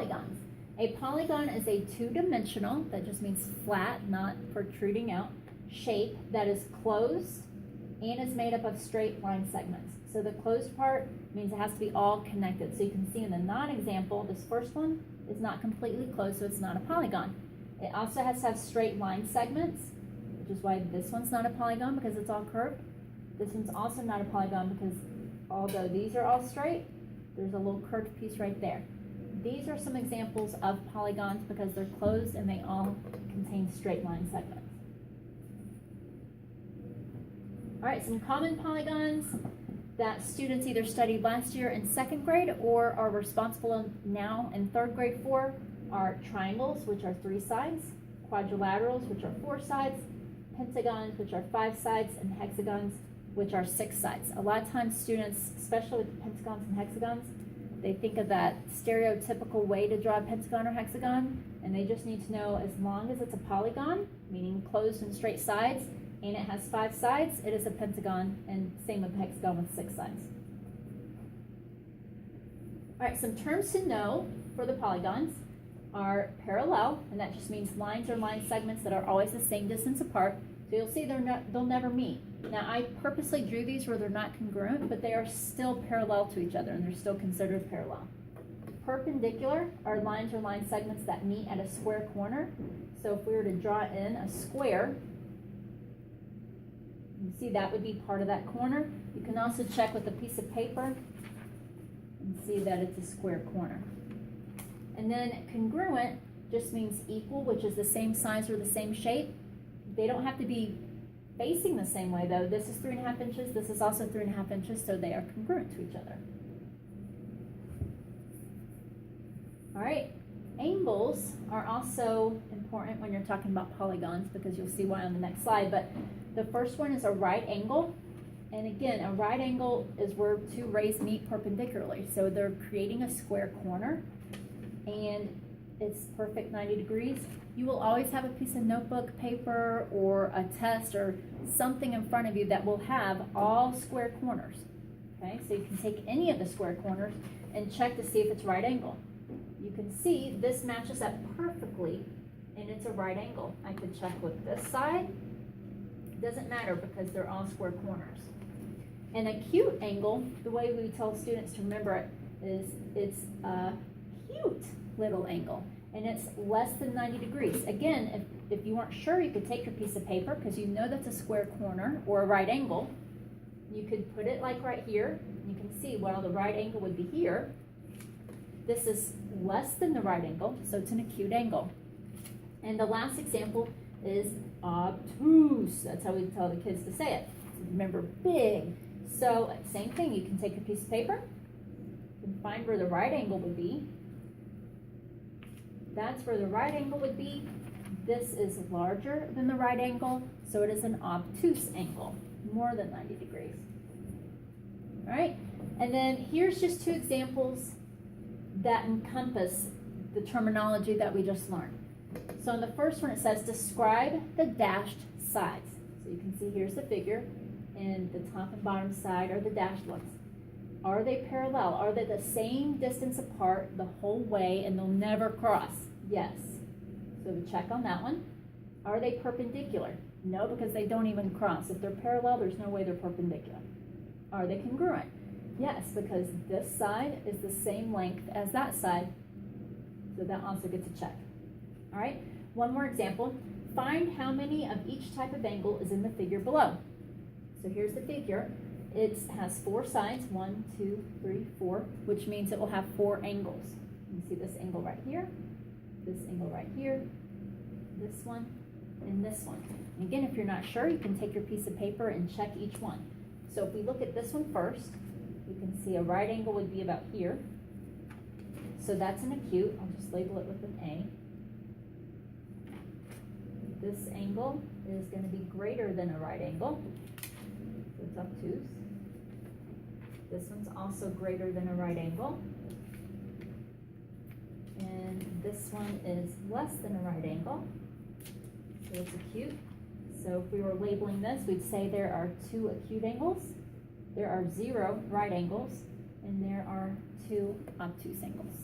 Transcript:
polygons. A polygon is a two-dimensional, that just means flat, not protruding out, shape that is closed and is made up of straight line segments. So the closed part means it has to be all connected. So you can see in the non-example, this first one is not completely closed, so it's not a polygon. It also has to have straight line segments, which is why this one's not a polygon because it's all curved. This one's also not a polygon because although these are all straight, there's a little curved piece right there. These are some examples of polygons because they're closed and they all contain straight line segments. All right, some common polygons that students either studied last year in second grade or are responsible now in third grade for are triangles, which are 3 sides, quadrilaterals, which are 4 sides, pentagons, which are 5 sides, and hexagons, which are 6 sides. A lot of times students, especially with pentagons and hexagons, they think of that stereotypical way to draw a pentagon or hexagon, and they just need to know as long as it's a polygon, meaning closed and straight sides, and it has 5 sides, it is a pentagon, and same with hexagon with 6 sides. All right, some terms to know for the polygons are parallel, and that just means lines or line segments that are always the same distance apart. So you'll see they'll never meet. Now I purposely drew these where they're not congruent, but they are still parallel to each other, and they're still considered parallel. Perpendicular are lines or line segments that meet at a square corner. So if we were to draw in a square, you see that would be part of that corner. You can also check with a piece of paper and see that it's a square corner. And then congruent just means equal, which is the same size or the same shape. They don't have to be facing the same way though. This is 3.5 inches, this is also 3.5 inches, so they are congruent to each other. All right, angles are also important when you're talking about polygons because you'll see why on the next slide, but the first one is a right angle. And again, a right angle is where 2 rays meet perpendicularly. So they're creating a square corner and it's perfect 90 degrees. You will always have a piece of notebook paper or a test or something in front of you that will have all square corners. Okay, so you can take any of the square corners and check to see if it's right angle. You can see this matches up perfectly and it's a right angle. I could check with this side. It doesn't matter because they're all square corners. An acute angle, the way we tell students to remember it is it's a cute little angle. And it's less than 90 degrees. Again, if you weren't sure, you could take your piece of paper because you know that's a square corner or a right angle. You could put it like right here. You can see, well, the right angle would be here. This is less than the right angle, so it's an acute angle. And the last example is obtuse. That's how we tell the kids to say it. So remember, big. So same thing, you can take a piece of paper and find where the right angle would be. That's where the right angle would be. This is larger than the right angle, so it is an obtuse angle, more than 90 degrees. All right, and then here's just 2 examples that encompass the terminology that we just learned. So in the first one, it says describe the dashed sides. So you can see here's the figure, and the top and bottom side are the dashed ones. Are they parallel? Are they the same distance apart the whole way and they'll never cross? Yes. So we check on that one. Are they perpendicular? No, because they don't even cross. If they're parallel, there's no way they're perpendicular. Are they congruent? Yes, because this side is the same length as that side. So that also gets a check. All right, one more example. Find how many of each type of angle is in the figure below. So here's the figure. It has 4 sides, 1, 2, 3, 4, which means it will have 4 angles. You can see this angle right here, this angle right here, this one, and this one. And again, if you're not sure, you can take your piece of paper and check each one. So if we look at this one first, you can see a right angle would be about here. So that's an acute. I'll just label it with an A. This angle is going to be greater than a right angle. So it's obtuse. This one's also greater than a right angle. And this one is less than a right angle. So it's acute. So if we were labeling this, we'd say there are 2 acute angles, there are 0 right angles, and there are 2 obtuse angles.